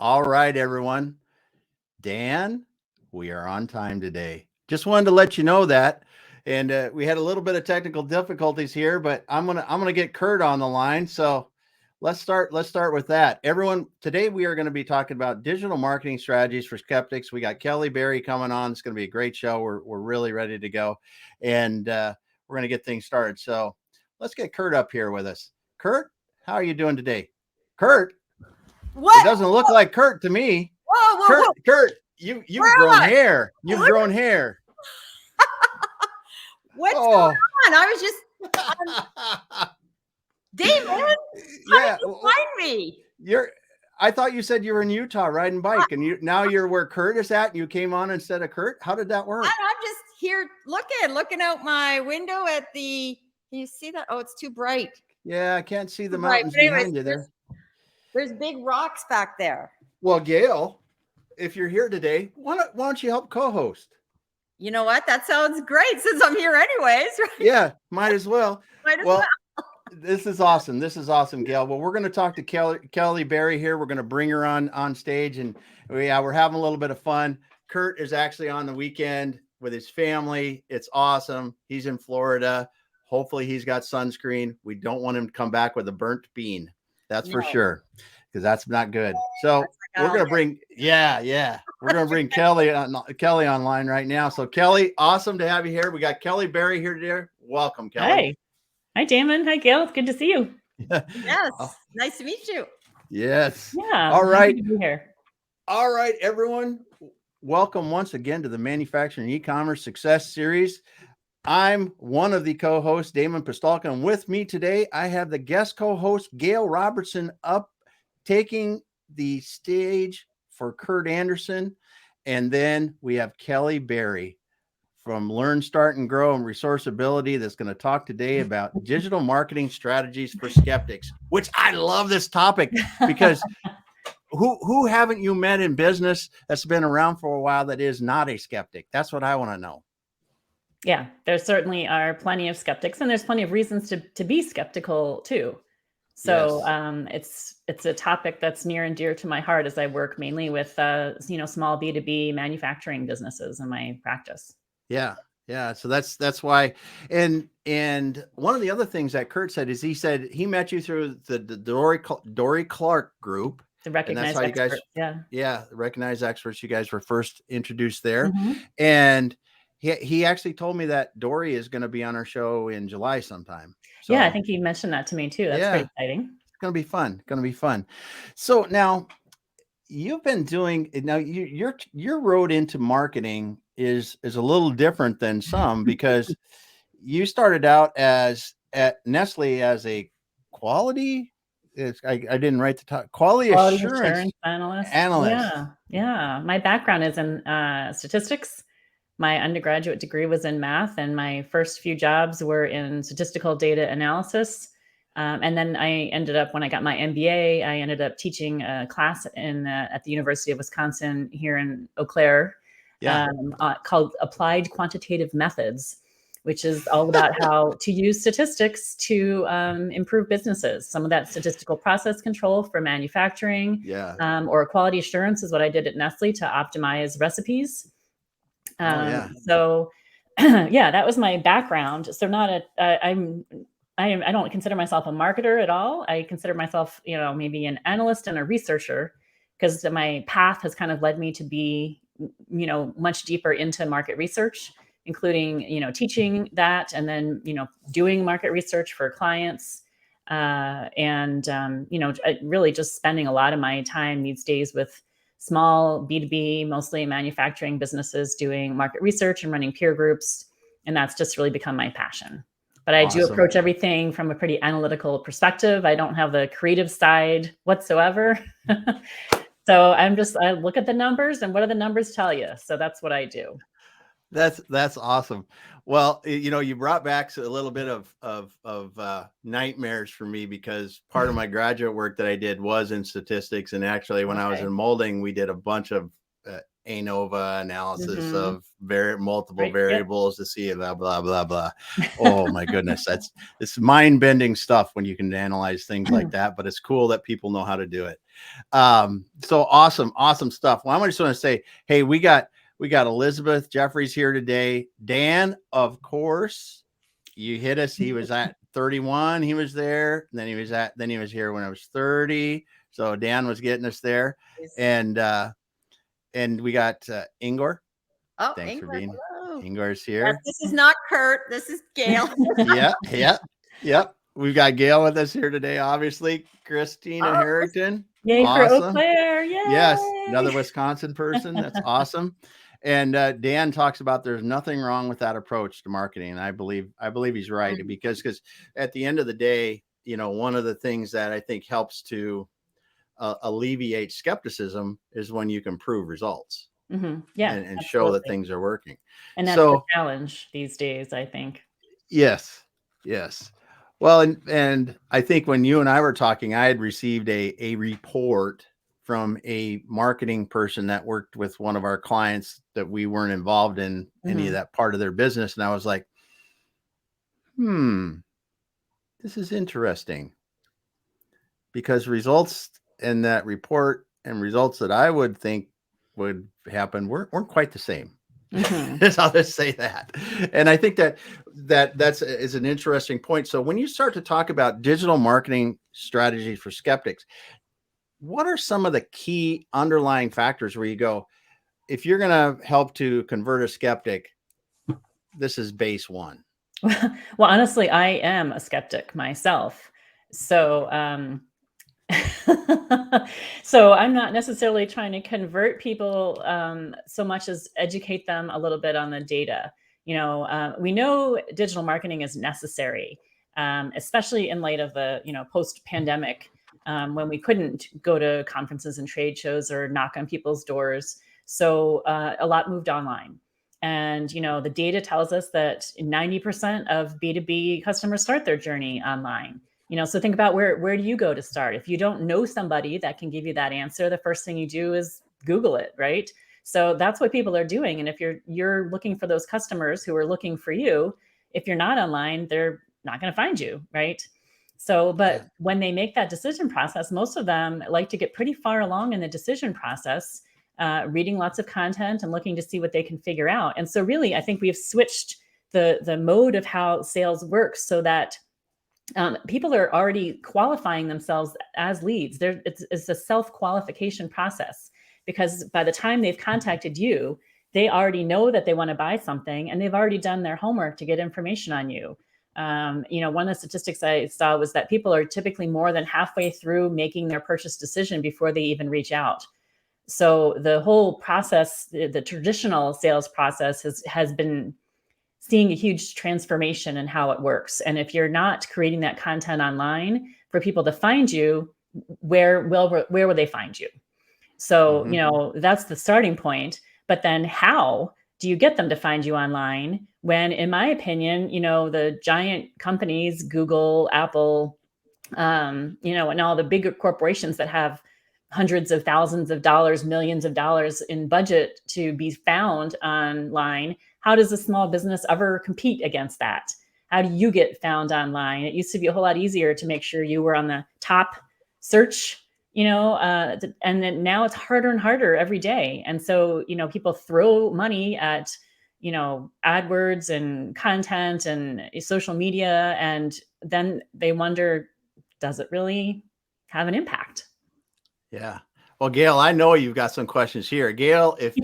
All right, everyone. Dan, we are on time today. Just wanted to let you know that. And we had a little bit of technical difficulties here, but I'm gonna get Kurt on the line. So let's start with that. Everyone, today we are going to be talking about digital marketing strategies for skeptics. We got Kelly Berry coming on. It's going to be a great show. We're really ready to go, and we're going to get things started. So let's get Kurt up here with us. Kurt, how are you doing today? Kurt, what? It doesn't look like Kurt to me. Whoa. Kurt, you've grown hair. You've grown hair. What's going on? I was just Damon, how did you find me? I thought you said you were in Utah riding bike, and now you're where Kurt is at, and you came on instead of Kurt. How did that work? I'm just here looking out my window at the. Can you see that? Oh, it's too bright. Yeah, I can't see the mountains behind you there. There's big rocks back there. Well, Gail, if you're here today, why don't you help co-host? You know what? That sounds great since I'm here anyways. Right? Yeah, might as well. This is awesome. Gail. Well, we're going to talk to Kelly Berry here. We're going to bring her on stage, and we're having a little bit of fun. Kurt is actually on the weekend with his family. It's awesome. He's in Florida. Hopefully he's got sunscreen. We don't want him to come back with a burnt bean. That's for sure, because that's not good. So we're going to bring, we're going to bring Kelly online right now. So Kelly, awesome to have you here. We got Kelly Berry here today. Welcome, Kelly. Hi, Damon. Hi, Gail. It's good to see you. Yes. Nice to meet you. Yes. Yeah. All right. Happy to be here. All right, everyone. Welcome once again to the Manufacturing E-commerce Success Series. I'm one of the co-hosts, Damon Pistolka, and with me today, I have the guest co-host, Gail Robertson, up taking the stage for Kurt Anderson. And then we have Kelly Berry from Learn, Start, and Grow and ResourceAbility that's going to talk today about digital marketing strategies for skeptics, which I love this topic because who haven't you met in business that's been around for a while that is not a skeptic? That's what I want to know. Yeah, there certainly are plenty of skeptics, and there's plenty of reasons to be skeptical too. So it's a topic that's near and dear to my heart as I work mainly with small B2B manufacturing businesses in my practice. Yeah. So that's why. And one of the other things that Kurt said is he said he met you through the Dory Clark group. The recognized experts. The recognized experts. You guys were first introduced there. Mm-hmm. And he actually told me that Dory is going to be on our show in July sometime. So, I think he mentioned that to me too. That's pretty exciting. It's going to be fun. So now you've been doing, your road into marketing is a little different than some because you started out at Nestle as a quality. I didn't write the top quality assurance analyst. Yeah. My background is in statistics. My undergraduate degree was in math, and my first few jobs were in statistical data analysis. And then I ended up, when I got my MBA, I ended up teaching a class at the University of Wisconsin here in Eau Claire called Applied Quantitative Methods, which is all about how to use statistics to improve businesses. Some of that statistical process control for manufacturing or quality assurance is what I did at Nestle to optimize recipes. So that was my background. So I don't consider myself a marketer at all. I consider myself, maybe an analyst and a researcher, because my path has kind of led me to be, much deeper into market research, including, teaching that and then, doing market research for clients. Really just spending a lot of my time these days with small B2B, mostly manufacturing businesses doing market research and running peer groups. And that's just really become my passion. But I do approach everything from a pretty analytical perspective. I don't have the creative side whatsoever. So I look at the numbers and what do the numbers tell you? So that's what I do. That's awesome. Well, you brought back a little bit of nightmares for me, because part of my graduate work that I did was in statistics. And actually, when I was in molding, we did a bunch of ANOVA analysis Mhm. of multiple Right. Yep. variables to see blah, blah, blah, blah. Oh my goodness. It's mind bending stuff when you can analyze things like that, but it's cool that people know how to do it. So awesome stuff. Well, I just want to say, hey, we got Elizabeth Jeffries here today. Dan, of course, you hit us. He was at 31. He was there. And then he was here when I was 30. So Dan was getting us there. And we got Ingor. Oh, Thanks for being here. hello. Ingor's Yes, here. this is not Kurt. This is Gail. Yep. We've got Gail with us here today, obviously. Christina Harrington. Yay for Eau Awesome. Claire. Yay. Yes, another Wisconsin person. That's awesome. And Dan talks about there's nothing wrong with that approach to marketing. And I believe he's right, because at the end of the day, one of the things that I think helps to alleviate skepticism is when you can prove results. Yeah, and show that things are working. And that's the challenge these days, I think. Yes. Well, and I think when you and I were talking, I had received a report from a marketing person that worked with one of our clients that we weren't involved in any of that part of their business. And I was like, this is interesting, because results in that report and results that I would think would happen weren't quite the same. I'll just say that. And I think that's an interesting point. So when you start to talk about digital marketing strategies for skeptics, what are some of the key underlying factors where you go, if you're going to help to convert a skeptic, this is base one? Well, honestly, I am a skeptic myself. So, so I'm not necessarily trying to convert people so much as educate them a little bit on the data. We know digital marketing is necessary, especially in light of the post-pandemic, when we couldn't go to conferences and trade shows or knock on people's doors. So a lot moved online. And, the data tells us that 90% of B2B customers start their journey online. So think about where do you go to start? If you don't know somebody that can give you that answer, the first thing you do is Google it, right? So that's what people are doing. And if you're looking for those customers who are looking for you, if you're not online, they're not going to find you, right? So, but when they make that decision process, most of them like to get pretty far along in the decision process, reading lots of content and looking to see what they can figure out. And so really, I think we've switched the mode of how sales works so that people are already qualifying themselves as leads. It's a self-qualification process, because by the time they've contacted you, they already know that they want to buy something, and they've already done their homework to get information on you. One of the statistics I saw was that people are typically more than halfway through making their purchase decision before they even reach out. So the whole process, the traditional sales process has been seeing a huge transformation in how it works. And if you're not creating that content online for people to find you, where will they find you? So, that's the starting point. But then how do you get them to find you online when, in my opinion, the giant companies, Google, Apple, and all the bigger corporations that have hundreds of thousands of dollars, millions of dollars in budget to be found online, how does a small business ever compete against that? How do you get found online? It used to be a whole lot easier to make sure you were on the top search, and then now it's harder and harder every day. And so, people throw money at, AdWords and content and social media, and then they wonder, does it really have an impact? Yeah. Well, Gail, I know you've got some questions here. Gail, if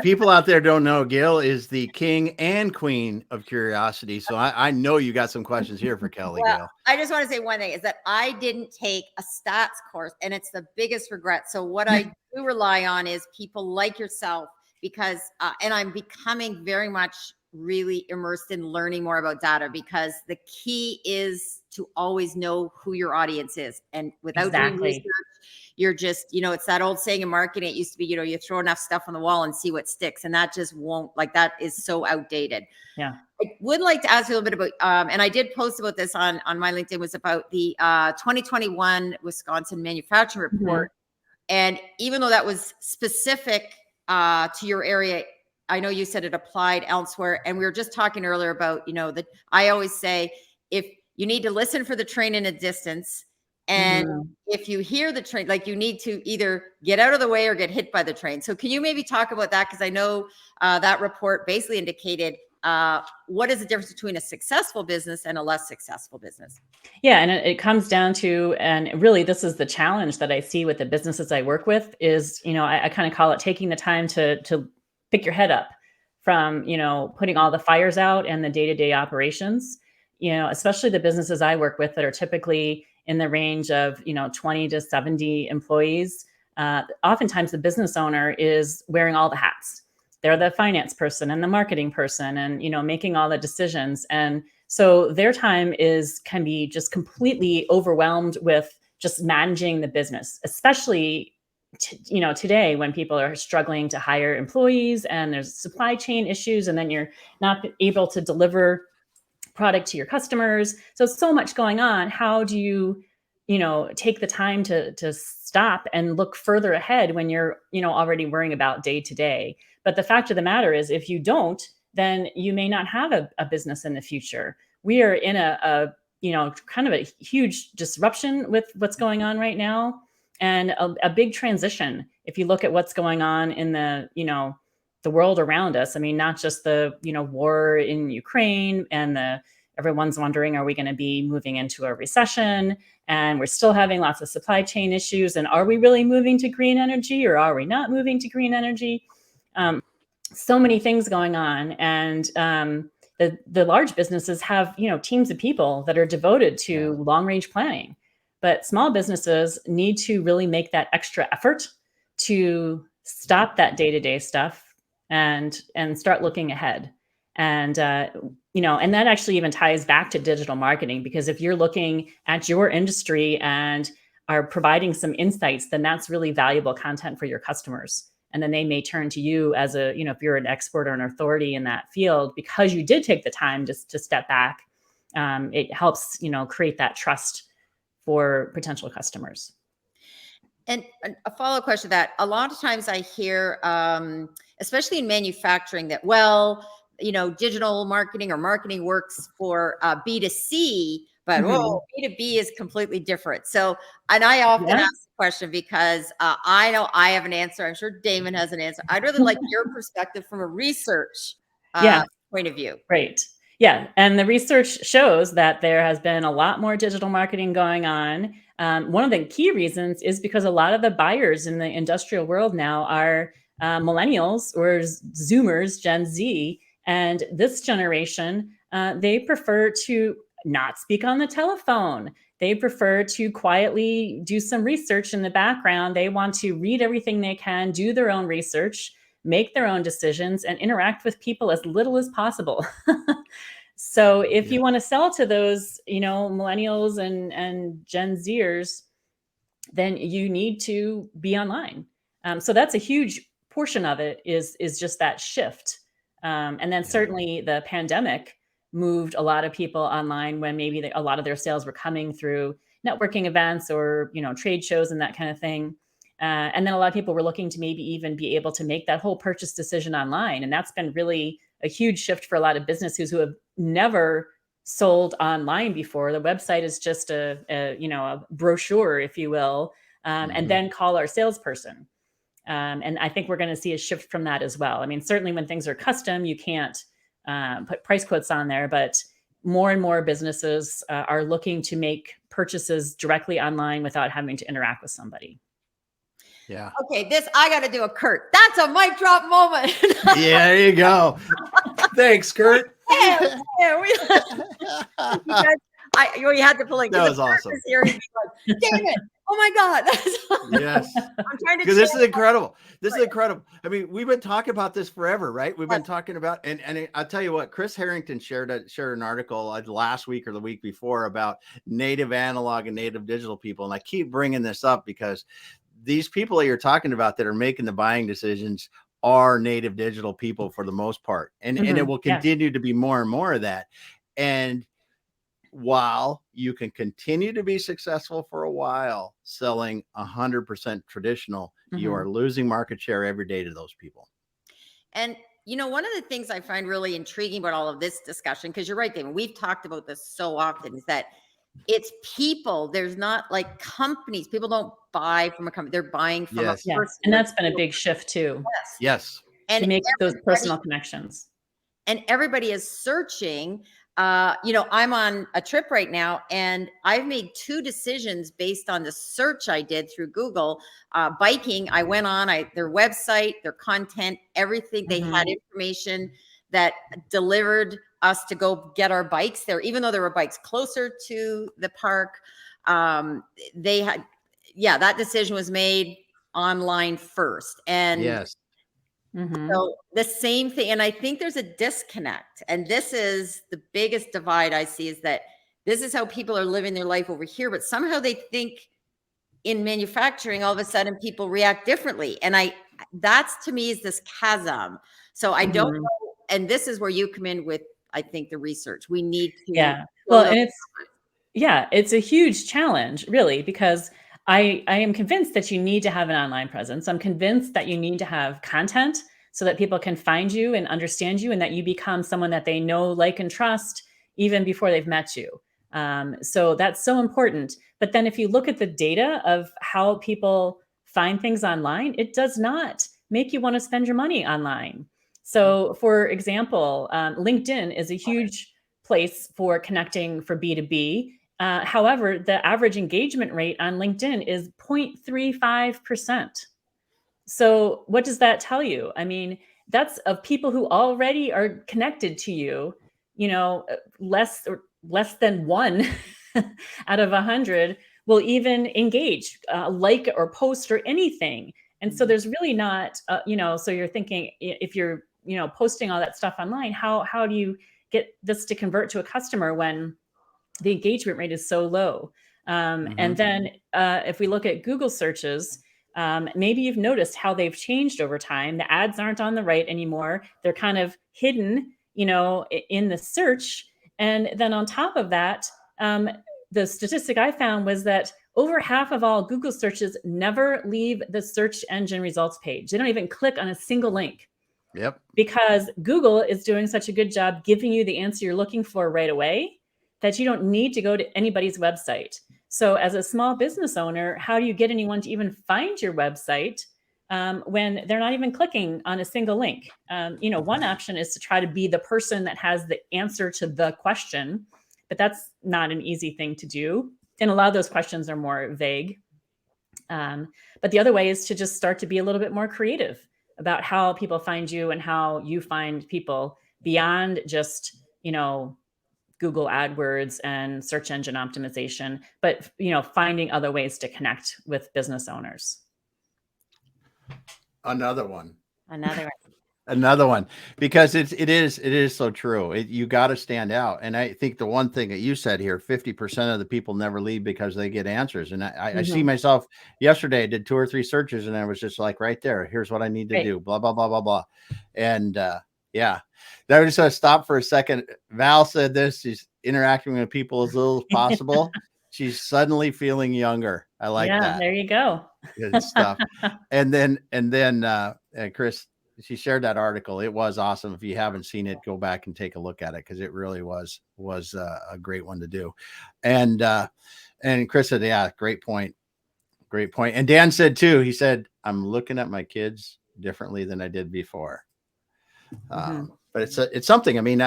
people out there don't know, Gail is the king and queen of curiosity. So I know you got some questions here for Kelly. Well, Gail, I just want to say one thing is that I didn't take a stats course, and it's the biggest regret. So what I do rely on is people like yourself, because, and I'm becoming very much really immersed in learning more about data, because the key is to always know who your audience is. And without doing research, you're just, it's that old saying in marketing, it used to be, you throw enough stuff on the wall and see what sticks. And that just won't, that is so outdated. Yeah. I would like to ask you a little bit about, and I did post about this on my LinkedIn, was about the 2021 Wisconsin manufacturing report. And even though that was specific to your area, I know you said it applied elsewhere, and we were just talking earlier about, that I always say, if you need to listen for the train in a distance, and if you hear the train, like, you need to either get out of the way or get hit by the train. So can you maybe talk about that? Because I know that report basically indicated what is the difference between a successful business and a less successful business? Yeah, and it comes down to, and really this is the challenge that I see with the businesses I work with is, I kind of call it taking the time to pick your head up from, putting all the fires out and the day-to-day operations, especially the businesses I work with that are typically in the range of, 20 to 70 employees. Oftentimes the business owner is wearing all the hats. They're the finance person and the marketing person and, making all the decisions. And so their time can be just completely overwhelmed with just managing the business, especially, today when people are struggling to hire employees and there's supply chain issues, and then you're not able to deliver product to your customers. So much going on. How do you, take the time to stop and look further ahead when you're, already worrying about day to day? But the fact of the matter is, if you don't, then you may not have a business in the future. We are in a kind of a huge disruption with what's going on right now, and a big transition. If you look at what's going on in the world around us, I mean, not just the, war in Ukraine and everyone's wondering, are we going to be moving into a recession? And we're still having lots of supply chain issues. And are we really moving to green energy, or are we not moving to green energy? So many things going on. And the large businesses have, teams of people that are devoted to long range planning. But small businesses need to really make that extra effort to stop that day-to-day stuff and start looking ahead. And, and that actually even ties back to digital marketing, because if you're looking at your industry and are providing some insights, then that's really valuable content for your customers. And then they may turn to you as if you're an expert or an authority in that field, because you did take the time to step back. It helps, create that trust for potential customers. And a follow-up question to that, a lot of times I hear, especially in manufacturing, that, digital marketing or marketing works for B2C, but B2B is completely different. So, and I often ask the question because I know I have an answer. I'm sure Damon has an answer. I'd really like your perspective from a research point of view. Great. Yeah. And the research shows that there has been a lot more digital marketing going on. One of the key reasons is because a lot of the buyers in the industrial world now are millennials or Zoomers, Gen Z. And this generation, they prefer to not speak on the telephone. They prefer to quietly do some research in the background. They want to read everything they can, do their own research, make their own decisions, and interact with people as little as possible. So if you want to sell to those, millennials and Gen Zers, then you need to be online. So that's a huge portion of it is just that shift. And then certainly the pandemic moved a lot of people online when maybe a lot of their sales were coming through networking events or, trade shows and that kind of thing. And then a lot of people were looking to maybe even be able to make that whole purchase decision online. And that's been really a huge shift for a lot of businesses who have never sold online before. The website is just a brochure, if you will, and then call our salesperson. And I think we're going to see a shift from that as well. I mean, certainly when things are custom, you can't put price quotes on there, but more and more businesses are looking to make purchases directly online without having to interact with somebody. Yeah. Okay, I got to do a Kurt. That's a mic drop moment. Yeah, there you go. Thanks, Kurt. Yeah, you had to pull in. That was awesome. Here, he'd be like, damn it. Oh my God. Yes. I'm trying to. Because this is incredible. This is incredible. I mean, we've been talking about this forever, right? We've been talking about, and I'll tell you what, Chris Harrington shared an article last week or the week before about native analog and native digital people. And I keep bringing this up because these people that you're talking about that are making the buying decisions are native digital people for the most part. And it will continue to be more and more of that. And while you can continue to be successful for a while selling 100% traditional, you are losing market share every day to those people. And one of the things I find really intriguing about all of this discussion, because you're right, David, we've talked about this so often, is that it's people. There's not like companies. People don't buy from a company. They're buying from a person. And that's been a big shift too. Yes. And to make those personal connections. And everybody is searching. I'm on a trip right now, and I've made 2 decisions based on the search I did through Google. Biking, I went on their website, their content, everything. They had information that delivered us to go get our bikes there, even though there were bikes closer to the park. They had, that decision was made online first. And yes. So the same thing, and I think there's a disconnect, and this is the biggest divide I see, is that this is how people are living their life over here, but somehow they think in manufacturing, all of a sudden people react differently. And that's to me is this chasm. So I don't know, and this is where you come in with, I think, the research. We need to. Well, and it's a huge challenge, really, because I am convinced that you need to have an online presence. I'm convinced that you need to have content so that people can find you and understand you, and that you become someone that they know, like, and trust even before they've met you. So that's so important. But then if you look at the data of how people find things online, it does not make you want to spend your money online. So for example, LinkedIn is a huge place for connecting for B2B. However, the average engagement rate on LinkedIn is 0.35%. So what does that tell you? I mean, that's of people who already are connected to you, less than 1 out of 100 will even engage, like or post or anything. And so there's really not, so you're thinking, if you're, posting all that stuff online, how do you get this to convert to a customer when the engagement rate is so low? And then if we look at Google searches, maybe you've noticed how they've changed over time. The ads aren't on the right anymore. They're kind of hidden, in the search. And then on top of that, the statistic I found was that over half of all Google searches never leave the search engine results page. They don't even click on a single link. Yep. Because Google is doing such a good job giving you the answer you're looking for right away that you don't need to go to anybody's website. So as a small business owner, how do you get anyone to even find your website when they're not even clicking on a single link? One option is to try to be the person that has the answer to the question, but that's not an easy thing to do. And a lot of those questions are more vague. But the other way is to just start to be a little bit more creative about how people find you and how you find people beyond just, Google AdWords and search engine optimization, but, finding other ways to connect with business owners. Another one, because it is so true. You got to stand out. And I think the one thing that you said here, 50% of the people never leave because they get answers. And I see myself yesterday, I did 2 or 3 searches and I was just like, right there, here's what I need to do, blah, blah, blah, blah, blah. And I just want to stop for a second. Val said this, she's interacting with people as little as possible. She's suddenly feeling younger. I like that. There you go. Good stuff. And then Chris, she shared that article. It was awesome. If you haven't seen it, go back and take a look at it, because it really was a great one to do. And Chris said, great point. And Dan said too, he said, I'm looking at my kids differently than I did before. But it's something. I mean,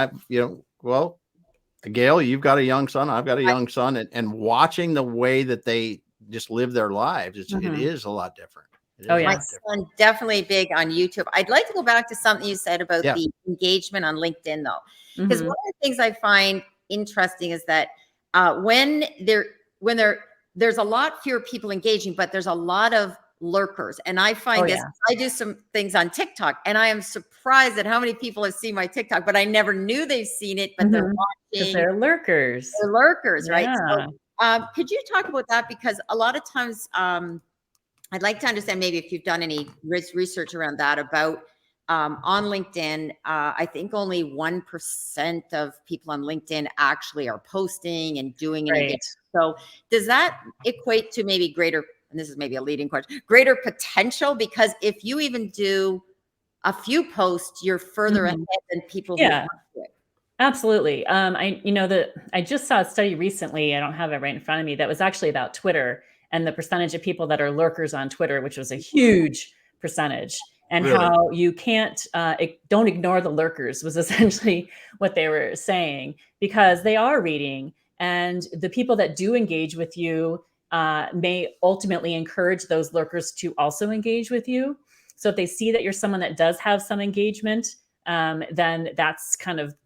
Gail, you've got a young son. I've got a young son, and watching the way that they just live their lives, it is a lot different. My son definitely big on YouTube. I'd like to go back to something you said about the engagement on LinkedIn, though, because one of the things I find interesting is that when there's a lot fewer people engaging, but there's a lot of lurkers. And I find I do some things on TikTok, and I am surprised at how many people have seen my TikTok, but I never knew they've seen it, but they're watching. They're lurkers. They're lurkers, right? So, could you talk about that? Because a lot of times, I'd like to understand maybe if you've done any research around that, about on LinkedIn, I think only 1% of people on LinkedIn actually are posting and doing anything. Right. So does that equate to maybe greater, and this is maybe a leading question, greater potential? Because if you even do a few posts, you're further ahead than people who Yeah. aren't doing. Absolutely. I just saw a study recently, I don't have it right in front of me, that was actually about Twitter and the percentage of people that are lurkers on Twitter, which was a huge percentage, and Really? how you can't, don't ignore the lurkers was essentially what they were saying, because they are reading, and the people that do engage with you may ultimately encourage those lurkers to also engage with you. So if they see that you're someone that does have some engagement, then that's kind of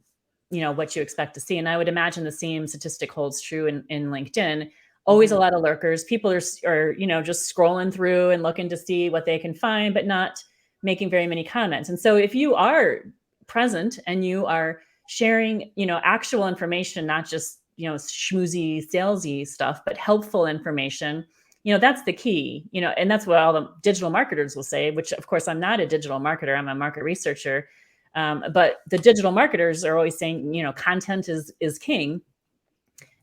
what you expect to see. And I would imagine the same statistic holds true in LinkedIn. Always a lot of lurkers. People are just scrolling through and looking to see what they can find, but not making very many comments. And so if you are present and you are sharing, actual information, not just, schmoozy, salesy stuff, but helpful information, that's the key, and that's what all the digital marketers will say, which of course I'm not a digital marketer, I'm a market researcher. But the digital marketers are always saying, content is king.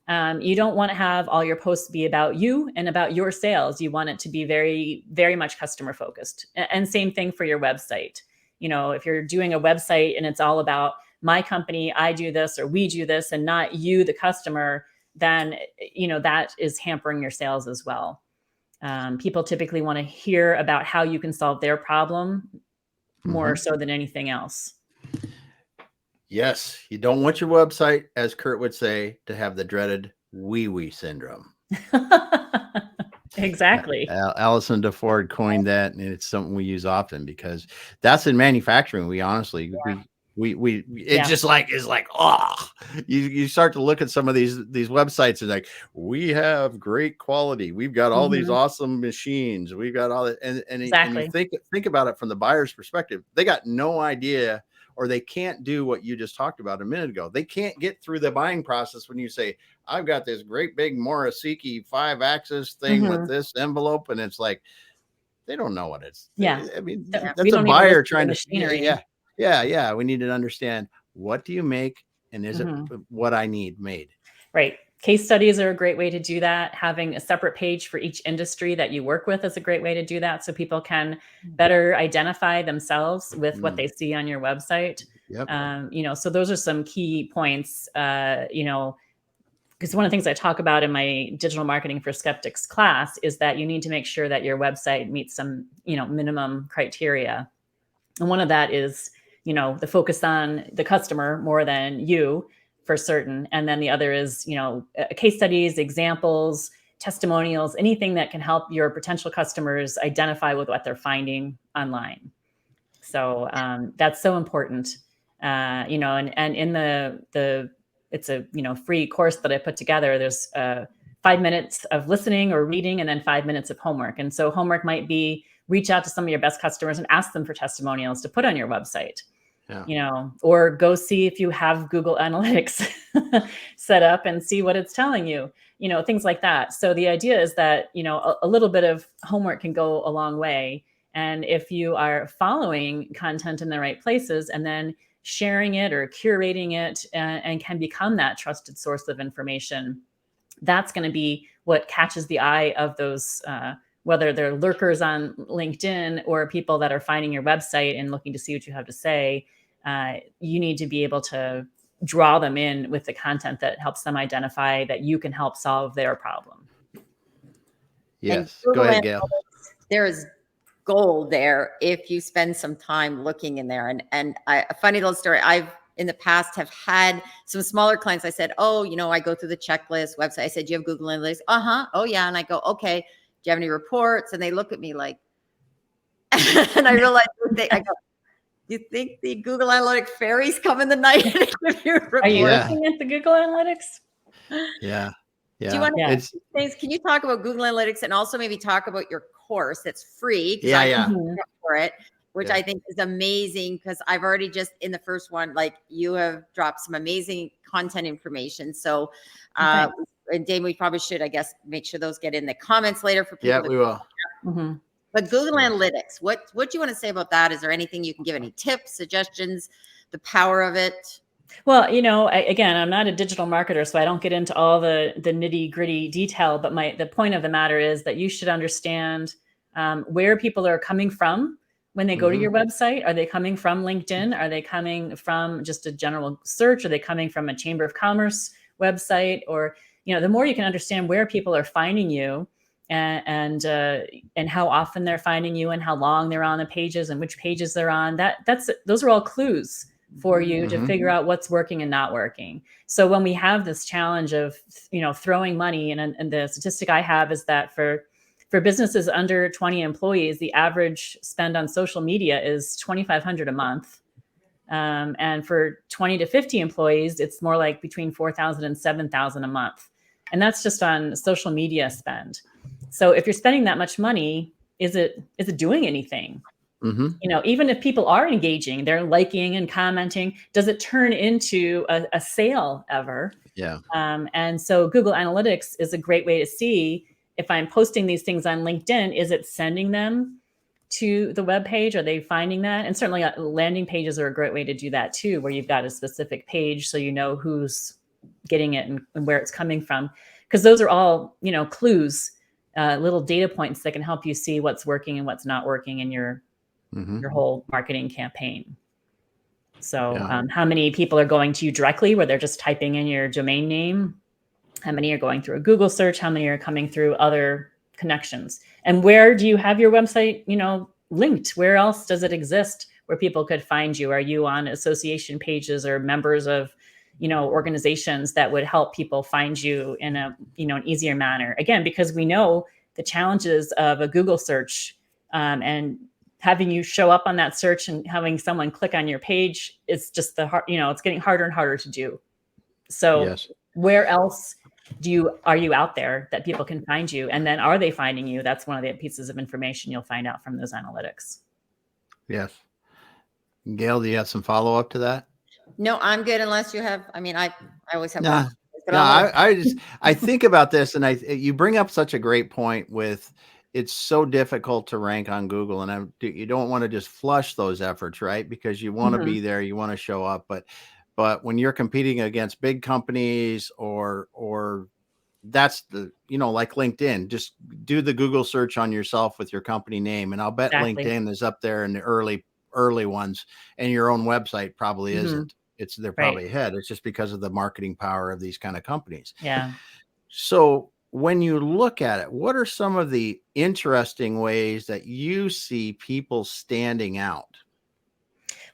You don't want to have all your posts be about you and about your sales. You want it to be very, very much customer focused. And same thing for your website. If you're doing a website and it's all about my company, I do this or we do this, and not you, the customer, then, that is hampering your sales as well. People typically want to hear about how you can solve their problem more so than anything else. Yes, you don't want your website, as Kurt would say, to have the dreaded WeeWe Syndrome. Exactly. Allison DeFord coined that, and it's something we use often because that's in manufacturing. We honestly, it's just like, oh, you start to look at some of these websites and like, we have great quality. We've got all these awesome machines. We've got all that. And you think about it from the buyer's perspective. They got no idea, or they can't do what you just talked about a minute ago. They can't get through the buying process when you say, I've got this great big Morisiki 5-axis thing with this envelope. And it's like, they don't know what it's. Yeah. I mean, We that's a don't buyer need trying to, machinery. yeah. We need to understand, what do you make? And is it what I need made? Right. Case studies are a great way to do that. Having a separate page for each industry that you work with is a great way to do that, so people can better identify themselves with what they see on your website. Yep. So those are some key points, because one of the things I talk about in my digital marketing for skeptics class is that you need to make sure that your website meets some, minimum criteria. And one of that is, the focus on the customer more than you, for certain. And then the other is, case studies, examples, testimonials, anything that can help your potential customers identify with what they're finding online. So that's so important. And in the it's a free course that I put together. There's 5 minutes of listening or reading, and then 5 minutes of homework. And so homework might be reach out to some of your best customers and ask them for testimonials to put on your website. Or go see if you have Google Analytics set up and see what it's telling you, things like that. So the idea is that, a little bit of homework can go a long way. And if you are following content in the right places and then sharing it or curating it and can become that trusted source of information, that's going to be what catches the eye of those, whether they're lurkers on LinkedIn or people that are finding your website and looking to see what you have to say. You need to be able to draw them in with the content that helps them identify that you can help solve their problem. Yes. Go ahead, Gail. There is gold there if you spend some time looking in there. And a funny little story. I've in the past have had some smaller clients. I said, oh, I go through the checklist website. I said, do you have Google Analytics? Oh yeah. And I go, okay, do you have any reports? And they look at me like, and I realized, I go, do you think the Google Analytics fairies come in the night and give you a report? Are you looking at the Google Analytics? Yeah. Do you want to can you talk about Google Analytics and also maybe talk about your course that's free? For it, which I think is amazing, because I've already just in the first one, like, you have dropped some amazing content information. So, and Dave, we probably should, I guess, make sure those get in the comments later for people. Yeah, we will. But Google Analytics, what do you want to say about that? Is there anything you can give, any tips, suggestions, the power of it? Well, again, I'm not a digital marketer, so I don't get into all the nitty gritty detail, but the point of the matter is that you should understand where people are coming from when they go to your website. Are they coming from LinkedIn? Are they coming from just a general search? Are they coming from a Chamber of Commerce website? Or, the more you can understand where people are finding you and how often they're finding you and how long they're on the pages and which pages they're on, those are all clues for you to figure out what's working and not working. So when we have this challenge of, throwing money, and the statistic I have is that for businesses under 20 employees, the average spend on social media is $2,500 a month. And for 20 to 50 employees, it's more like between $4,000 and $7,000 a month. And that's just on social media spend. So if you're spending that much money, is it doing anything? Even if people are engaging, they're liking and commenting, does it turn into a sale ever? Yeah. And so Google Analytics is a great way to see if I'm posting these things on LinkedIn, is it sending them to the web page? Are they finding that? And certainly landing pages are a great way to do that too, where you've got a specific page so you know who's getting it and where it's coming from. Because those are all, clues, little data points that can help you see what's working and what's not working in your whole marketing campaign. So how many people are going to you directly where they're just typing in your domain name? How many are going through a Google search? How many are coming through other connections? And where do you have your website, linked? Where else does it exist where people could find you? Are you on association pages or members of, organizations that would help people find you in an easier manner? Again, because we know the challenges of a Google search and having you show up on that search and having someone click on your page is just it's getting harder and harder to do. So where else are you out there that people can find you? And then are they finding you? That's one of the pieces of information you'll find out from those analytics. Yes. Gail, do you have some follow up to that? No, I'm good. Unless you have, I always have. No, I think about this, and you bring up such a great point with, it's so difficult to rank on Google, and you don't want to just flush those efforts, right? Because you want to be there, you want to show up, but when you're competing against big companies or that's like LinkedIn, just do the Google search on yourself with your company name, and I'll bet LinkedIn is up there in the early ones, and your own website probably isn't. They're probably ahead. It's just because of the marketing power of these kind of companies. Yeah. So when you look at it, what are some of the interesting ways that you see people standing out?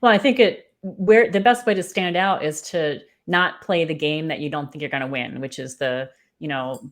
Well, I think the best way to stand out is to not play the game that you don't think you're going to win, which is the,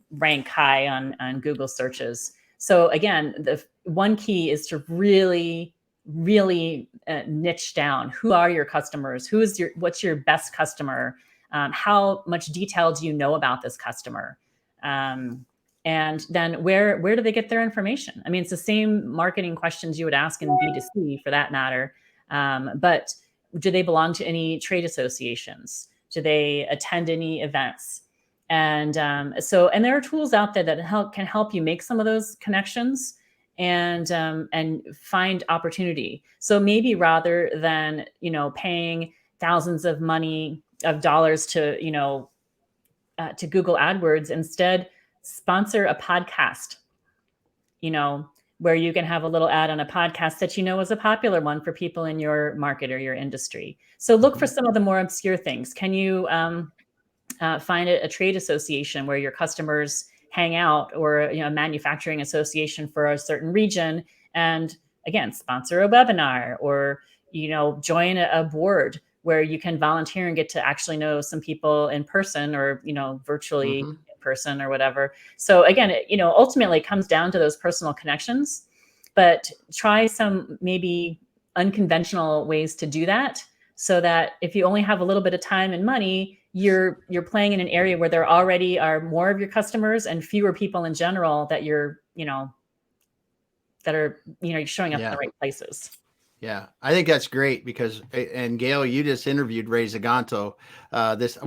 rank high on Google searches. So again, the one key is to really, really niche down. Who are your customers? What's your best customer? How much detail do you know about this customer? And then where do they get their information? It's the same marketing questions you would ask in B2C for that matter. But do they belong to any trade associations? Do they attend any events? And there are tools out there that can help you make some of those connections and find opportunity. So maybe rather than, paying thousands of dollars to Google AdWords, instead sponsor a podcast, where you can have a little ad on a podcast that is a popular one for people in your market or your industry. So look for some of the more obscure things. Can you find a trade association where your customers hang out, or a manufacturing association for a certain region, and again, sponsor a webinar, or join a board where you can volunteer and get to actually know some people in person, or virtually in person or whatever. So again, ultimately it comes down to those personal connections, but try some maybe unconventional ways to do that, so that if you only have a little bit of time and money, you're playing in an area where there already are more of your customers and fewer people in general that you're showing up in the right places. Yeah, I think that's great because, and Gail, you just interviewed Ray Zaganto. This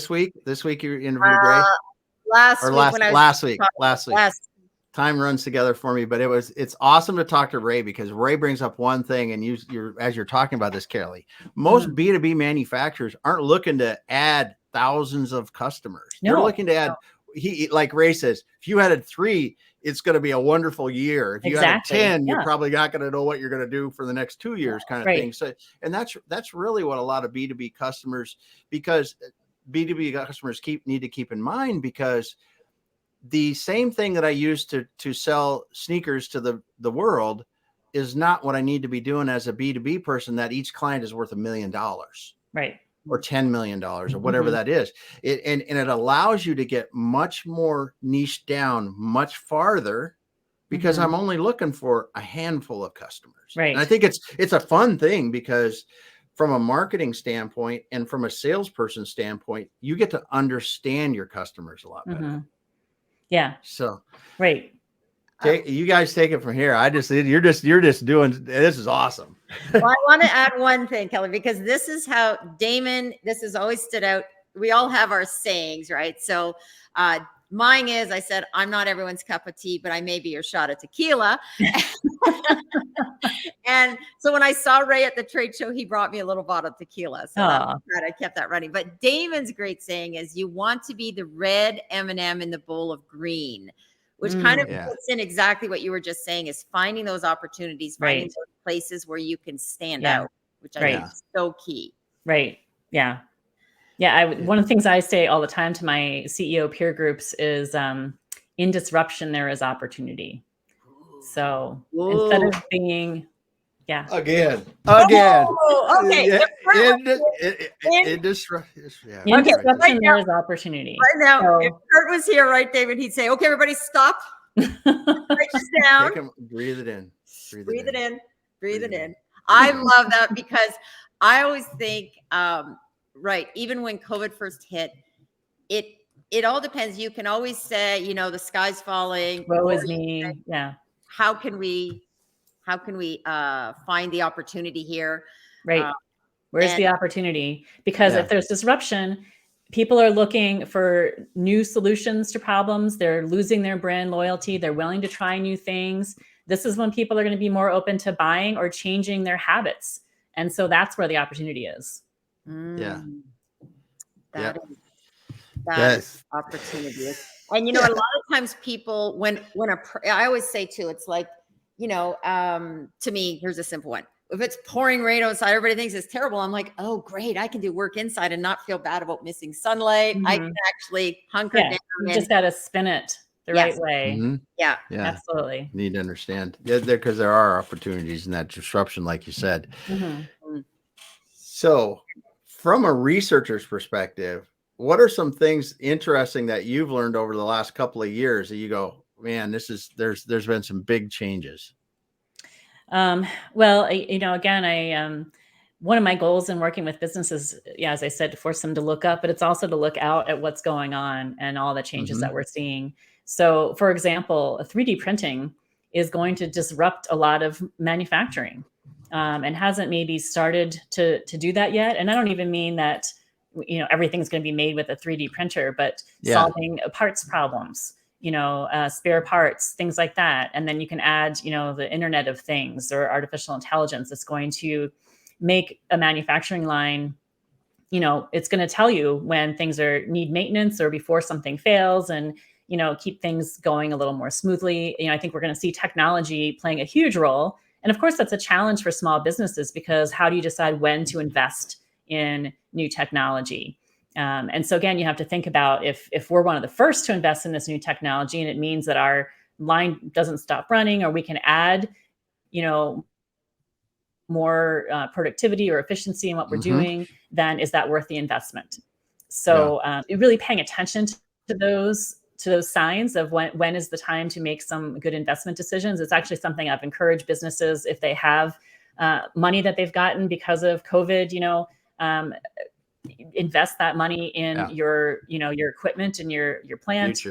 week? This week you interviewed Ray? Last week. Last week. Yes. time runs together for me, but it's awesome to talk to Ray, because Ray brings up one thing, and you're as you're talking about this, Kelly, most B2B manufacturers aren't looking to add thousands of customers. They're looking to add, like Ray says, if you added 3, it's going to be a wonderful year. If you added 10, you're probably not going to know what you're going to do for the next 2 years, kind of thing. So, and that's really what a lot of B2B customers, because B2B customers need to keep in mind, because the same thing that I use to sell sneakers to the world is not what I need to be doing as a B2B person, that each client is worth $1 million. Right. Or $10 million or whatever that is. And it allows you to get much more niche down much farther, because I'm only looking for a handful of customers. Right. And I think it's a fun thing, because from a marketing standpoint and from a salesperson standpoint, you get to understand your customers a lot better. Yeah. So, right. You guys take it from here. You're just doing, this is awesome. Well, I want to add one thing, Kelly, because this is how Damon, this has always stood out. We all have our sayings, right? So mine is, I said, I'm not everyone's cup of tea, but I may be your shot of tequila. And so when I saw Ray at the trade show, he brought me a little bottle of tequila. So I kept that running. But Damon's great saying is, you want to be the red M&M in the bowl of green, which kind of puts in exactly what you were just saying, is finding those opportunities, finding those places where you can stand out, which I think is so key. Right. Yeah. Yeah. One of the things I say all the time to my CEO peer groups is, in disruption, there is opportunity. So instead of being, again. Oh, okay. In disruption, there is opportunity. Right now, if Kurt was here, right, David, he'd say, okay, everybody stop. Write this down. Breathe it in. Breathe it in. Breathe it in. I love that, because I always think, even when COVID first hit, it all depends. You can always say, the sky's falling. Woe is me. Yeah. How can we find the opportunity here? Right. Where's the opportunity? Because if there's disruption, people are looking for new solutions to problems. They're losing their brand loyalty. They're willing to try new things. This is when people are going to be more open to buying or changing their habits. And so that's where the opportunity is. Yeah. That is opportunity. And, a lot of times people, I always say too, it's like, to me, here's a simple one. If it's pouring rain outside, everybody thinks it's terrible. I'm like, oh, great. I can do work inside and not feel bad about missing sunlight. I can actually hunker down. You just got to spin it the right way. Yeah, absolutely. Need to understand. Because there are opportunities in that disruption, like you said. So from a researcher's perspective, what are some things interesting that you've learned over the last couple of years that you go, man, there's been some big changes? Well, again, one of my goals in working with businesses, as I said, to force them to look up, but it's also to look out at what's going on and all the changes that we're seeing. So, for example, 3D printing is going to disrupt a lot of manufacturing, and hasn't maybe started to do that yet. And I don't even mean that, everything's going to be made with a 3D printer, but solving parts problems, spare parts, things like that. And then you can add, the Internet of Things or artificial intelligence that's going to make a manufacturing line, it's going to tell you when things need maintenance or before something fails, and, keep things going a little more smoothly. I think we're going to see technology playing a huge role. And of course, that's a challenge for small businesses, because how do you decide when to invest in new technology? And so again, you have to think about if we're one of the first to invest in this new technology, and it means that our line doesn't stop running, or we can add, more productivity or efficiency in what we're doing, then is that worth the investment? So really paying attention to those signs of when is the time to make some good investment decisions. It's actually something I've encouraged businesses, if they have money that they've gotten because of COVID, invest that money in your equipment and your plant,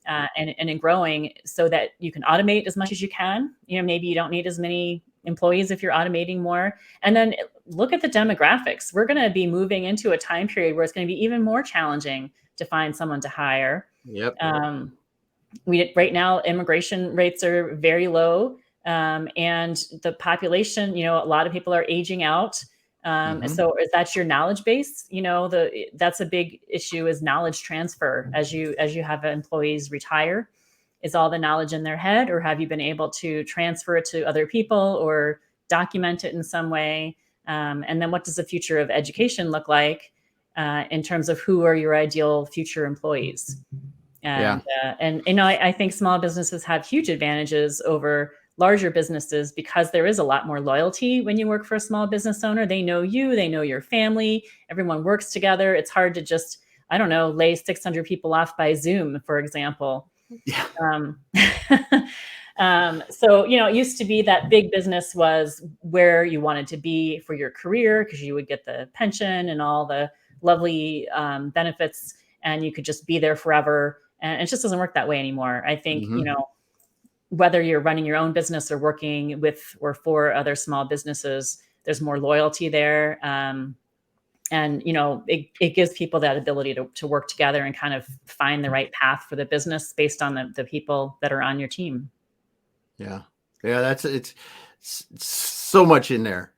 and in growing, so that you can automate as much as you can. Maybe you don't need as many employees if you're automating more. And then look at the demographics. We're going to be moving into a time period where it's going to be even more challenging to find someone to hire. right now, immigration rates are very low. And the population, a lot of people are aging out. So if that's your knowledge base, that's a big issue, is knowledge transfer. As you have employees retire, is all the knowledge in their head, or have you been able to transfer it to other people or document it in some way? And then what does the future of education look like in terms of who are your ideal future employees? And I think small businesses have huge advantages over larger businesses because there is a lot more loyalty when you work for a small business owner. They know you, they know your family, everyone works together. It's hard to just, I don't know, lay 600 people off by Zoom, for example. Yeah. So, it used to be that big business was where you wanted to be for your career, because you would get the pension and all the lovely benefits, and you could just be there forever. And it just doesn't work that way anymore. I think, whether you're running your own business or working with or for other small businesses, there's more loyalty there. And, it gives people that ability to work together and kind of find the right path for the business based on the people that are on your team. Yeah. Yeah. It's so much in there,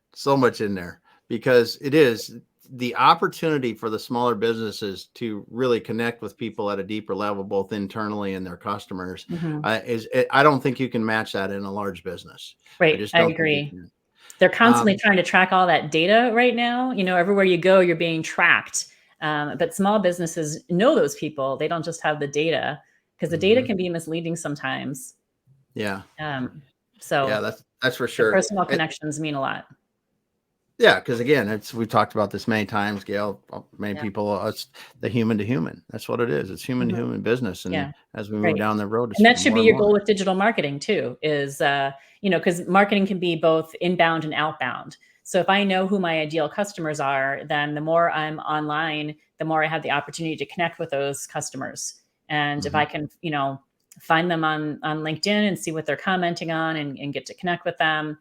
because it is the opportunity for the smaller businesses to really connect with people at a deeper level, both internally and their customers. I don't think you can match that in a large business. Right. I agree. They're constantly trying to track all that data right now. Everywhere you go, you're being tracked. But small businesses know those people. They don't just have the data, because the data can be misleading sometimes. Yeah. So yeah, that's for sure. Personal connections mean a lot. Yeah, because again, we've talked about this many times, Gail. Many people, it's the human to human. That's what it is. It's human to human business. And as we move down the road, and that should be your goal with digital marketing too. Is because marketing can be both inbound and outbound. So if I know who my ideal customers are, then the more I'm online, the more I have the opportunity to connect with those customers. And if I can, find them on LinkedIn and see what they're commenting on and get to connect with them,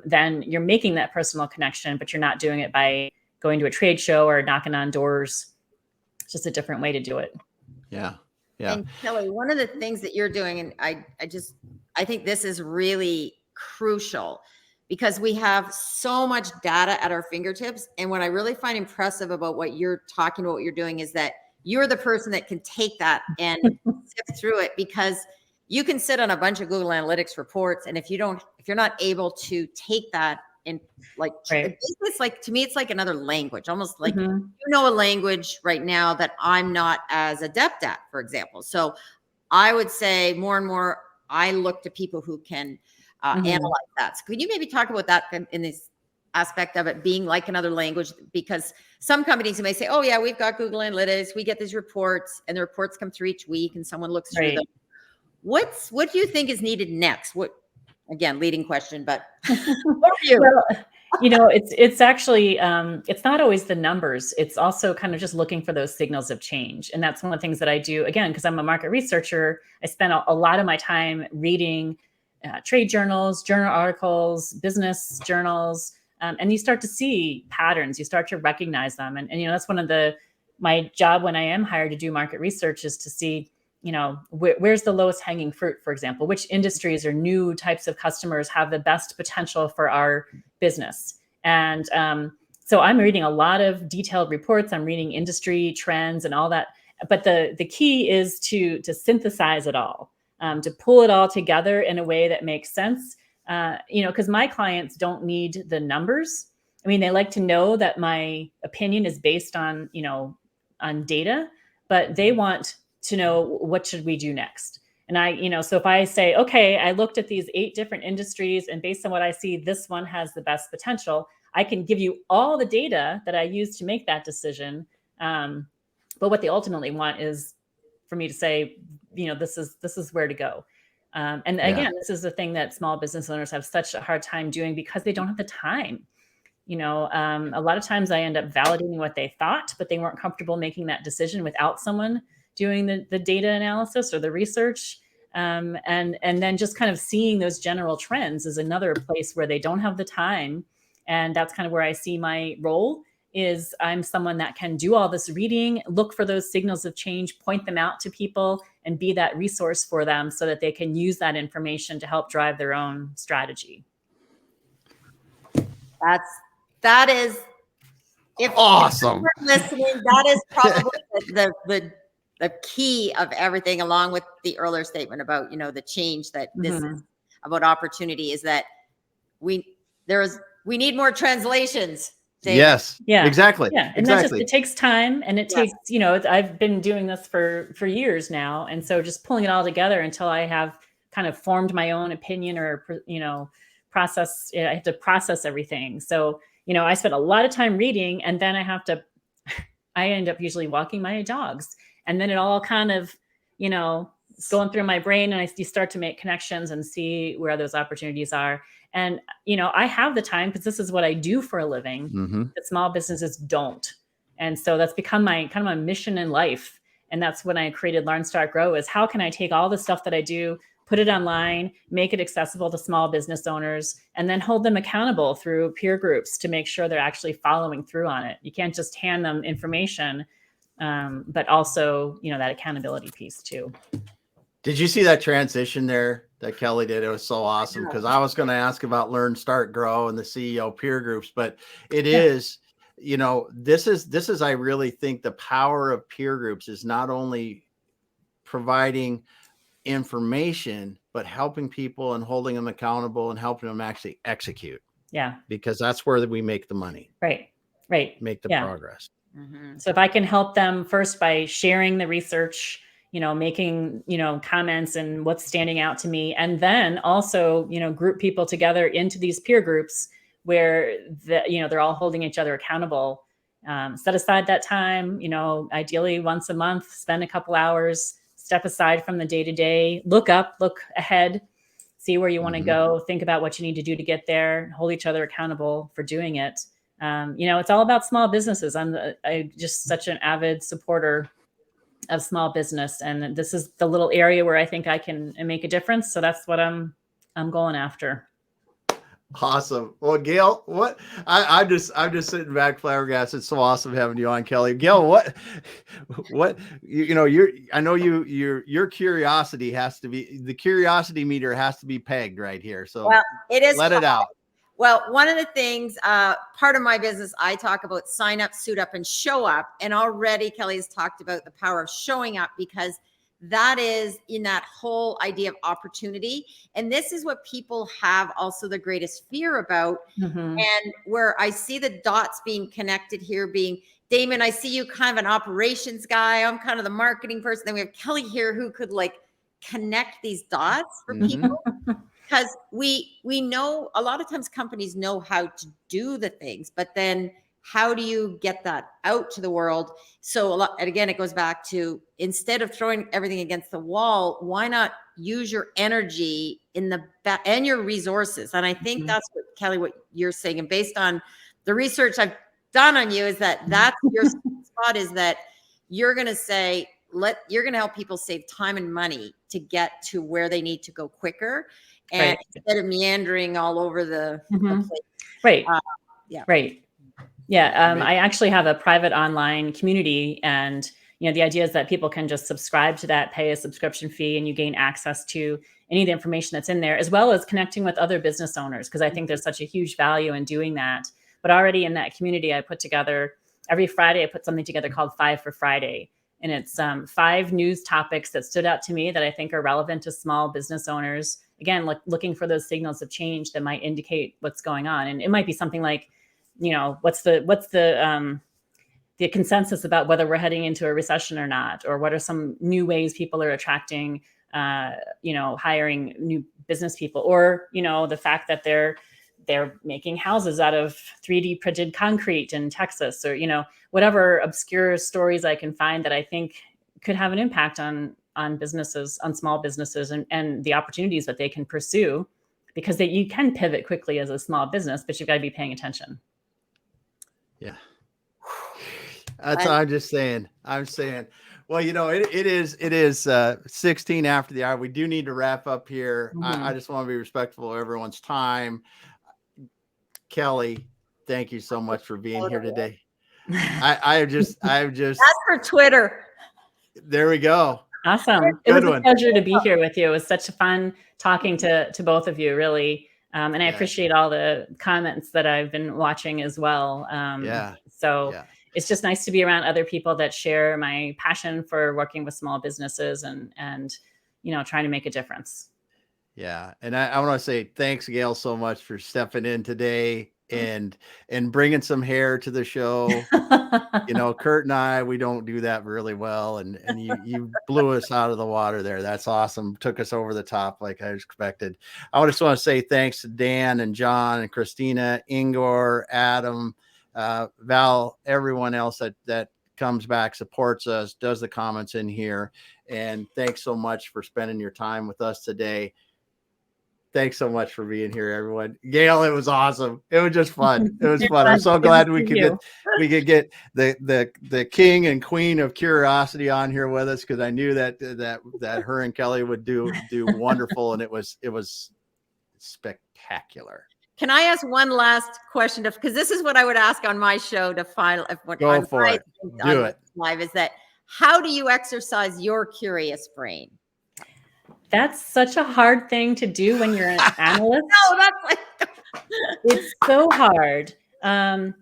then you're making that personal connection, but you're not doing it by going to a trade show or knocking on doors. It's just a different way to do it. Yeah. Yeah. And Kelly, one of the things that you're doing, and I think this is really crucial, because we have so much data at our fingertips. And what I really find impressive about what you're talking about, what you're doing, is that you're the person that can take that and sift through it, because you can sit on a bunch of Google Analytics reports, and if you're not able to take that and it's like, to me, it's like another language, almost like a language right now that I'm not as adept at, for example. So I would say more and more, I look to people who can analyze that. So could you maybe talk about that in this aspect of it being like another language? Because some companies may say, oh yeah, we've got Google Analytics, we get these reports, and the reports come through each week and someone looks through them. What do you think is needed next? Again, leading question, but what are you? Well, it's actually, it's not always the numbers. It's also kind of just looking for those signals of change. And that's one of the things that I do, again, because I'm a market researcher. I spend a lot of my time reading trade journals, journal articles, business journals, and you start to see patterns. You start to recognize them. And that's one of my job when I am hired to do market research, is to see, where's the lowest hanging fruit, for example, which industries or new types of customers have the best potential for our business. And so I'm reading a lot of detailed reports. I'm reading industry trends and all that. But the key is to synthesize it all, to pull it all together in a way that makes sense. Because my clients don't need the numbers. I mean, they like to know that my opinion is based on, on data, but they want to know, what should we do next? And so if I say, okay, I looked at these 8 different industries, and based on what I see, this one has the best potential, I can give you all the data that I use to make that decision. But what they ultimately want is for me to say, this is where to go. And again, this is the thing that small business owners have such a hard time doing, because they don't have the time. A lot of times I end up validating what they thought, but they weren't comfortable making that decision without someone doing the data analysis or the research. And then just kind of seeing those general trends is another place where they don't have the time. And that's kind of where I see my role is I'm someone that can do all this reading, look for those signals of change, point them out to people, and be that resource for them so that they can use that information to help drive their own strategy. That is, if awesome. you're listening, that is probably the key of everything, along with the earlier statement about, the change that this is about opportunity, is that we need more translations. David. Yes. Yeah. Exactly. Yeah. And exactly. it takes time, and it takes, I've been doing this for years now. And so just pulling it all together until I have kind of formed my own opinion or, process, I have to process everything. So, I spent a lot of time reading, and then I end up usually walking my dogs, and then it all kind of, going through my brain, and you start to make connections and see where those opportunities are. And, I have the time because this is what I do for a living, that small businesses don't. And so that's become my kind of my mission in life. And that's when I created Learn, Start, Grow, is how can I take all the stuff that I do, put it online, make it accessible to small business owners, and then hold them accountable through peer groups to make sure they're actually following through on it. You can't just hand them information, but also, that accountability piece too. Did you see that transition there that Kelly did? It was so awesome, because I was going to ask about Learn, Start, Grow and the CEO peer groups, but it is, this is, I really think the power of peer groups is not only providing information, but helping people and holding them accountable and helping them actually execute. Yeah. Because that's where we make the money. Right. Make the progress. So if I can help them first by sharing the research, making, comments and what's standing out to me. And then also, group people together into these peer groups where they're all holding each other accountable. Set aside that time, ideally once a month, spend a couple hours, step aside from the day-to-day, look ahead, see where you want to go, think about what you need to do to get there, hold each other accountable for doing it. It's all about small businesses. I'm just such an avid supporter of small business, and this is the little area where I think I can make a difference. So that's what I'm going after. Awesome. Well, Gail, what I'm just sitting back flabbergasted. It's so awesome having you on, Kelly. Gail, what I know your curiosity has to be, the curiosity meter has to be pegged right here. So it is. Let it out. Well, one of the things, part of my business, I talk about sign up, suit up, and show up. And already Kelly has talked about the power of showing up, because that is in that whole idea of opportunity. And this is what people have also the greatest fear about. And where I see the dots being connected here being, Damon, I see you kind of an operations guy. I'm kind of the marketing person. Then we have Kelly here who could connect these dots for people. Because we know a lot of times companies know how to do the things, but then how do you get that out to the world? So and again, it goes back to, instead of throwing everything against the wall, why not use your energy and your resources? And I think that's what, Kelly, what you're saying, and based on the research I've done on you, is that's your spot, is that you're going to say, you're going to help people save time and money to get to where they need to go quicker. And instead of meandering all over the place. Right. I actually have a private online community, and the idea is that people can just subscribe to that, pay a subscription fee, and you gain access to any of the information that's in there, as well as connecting with other business owners, because I think there's such a huge value in doing that. But already in that community, I put together, every Friday, I put something together called 5 for Friday. And it's 5 news topics that stood out to me that I think are relevant to small business owners. Again, looking for those signals of change that might indicate what's going on. And it might be something like, what's the consensus about whether we're heading into a recession or not, or what are some new ways people are attracting, hiring new business people, or, the fact that they're making houses out of 3D printed concrete in Texas, or, whatever obscure stories I can find that I think could have an impact on businesses, on small businesses, and the opportunities that they can pursue, because you can pivot quickly as a small business, but you've got to be paying attention. Yeah. That's I'm just saying. I'm saying, well, it is 16 after the hour. We do need to wrap up here. I just want to be respectful of everyone's time. Kelly, thank you so much for being here today. I've just that's for Twitter. There we go. Awesome. It Good was a one. pleasure to be here with you. It was such fun talking to both of you, really. And I Yeah. appreciate all the comments that I've been watching as well. So Yeah. it's just nice to be around other people that share my passion for working with small businesses and trying to make a difference. Yeah. And I want to say thanks, Gail, so much for stepping in today and bringing some hair to the show. Kurt and I, we don't do that really well. And you blew us out of the water there. That's awesome. Took us over the top like I expected. I just want to say thanks to Dan and John and Christina, Ingor, Adam, Val, everyone else that comes back, supports us, does the comments in here. And thanks so much for spending your time with us today. Thanks so much for being here, everyone. Gail, it was awesome. It was just fun. It was fun. I'm so glad we could get the king and queen of curiosity on here with us, because I knew that her and Kelly would do wonderful, and it was spectacular. Can I ask one last question? Because this is what I would ask on my show to final. Go for it. Do it. Live is that how do you exercise your curious brain? That's such a hard thing to do when you're an analyst. No, that's like it's so hard. I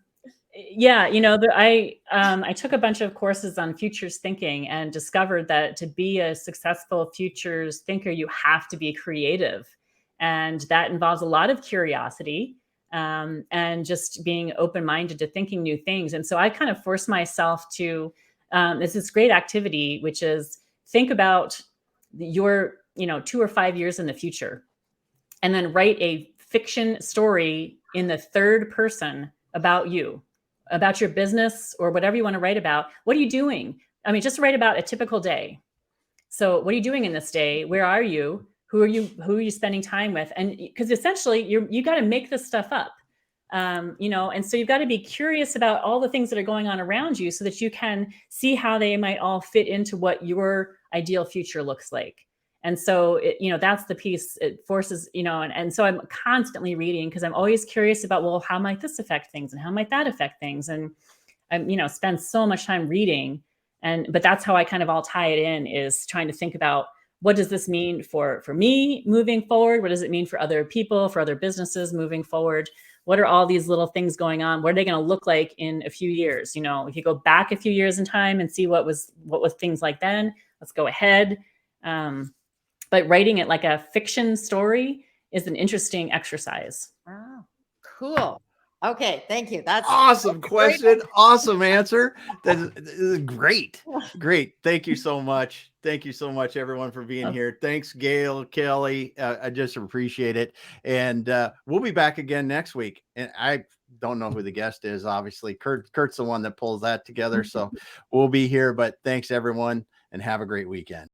took a bunch of courses on futures thinking and discovered that to be a successful futures thinker, you have to be creative. And that involves a lot of curiosity and just being open-minded to thinking new things. And so I kind of forced myself to, it's this great activity, which is think about your 2 or 5 years in the future, and then write a fiction story in the third person about you, about your business, or whatever you want to write about. What are you doing? I mean, just write about a typical day. So what are you doing in this day? Where are you? Who are you spending time with? And because essentially you got to make this stuff up. And so you've got to be curious about all the things that are going on around you so that you can see how they might all fit into what your ideal future looks like. And so, that's the piece it forces, and so I'm constantly reading because I'm always curious about, well, how might this affect things and how might that affect things? And I, spend so much time reading, but that's how I kind of all tie it in, is trying to think about what does this mean for me moving forward? What does it mean for other people, for other businesses moving forward? What are all these little things going on? What are they going to look like in a few years? If you go back a few years in time and see what was things like then, let's go ahead. But writing it like a fiction story is an interesting exercise. Wow, cool. Okay, thank you. That's awesome question. Awesome answer. That is great. Great. Thank you so much. Thank you so much, everyone, for being here. Thanks, Gail, Kelly. I just appreciate it. And we'll be back again next week. And I don't know who the guest is, obviously. Kurt's the one that pulls that together. So we'll be here. But thanks, everyone, and have a great weekend.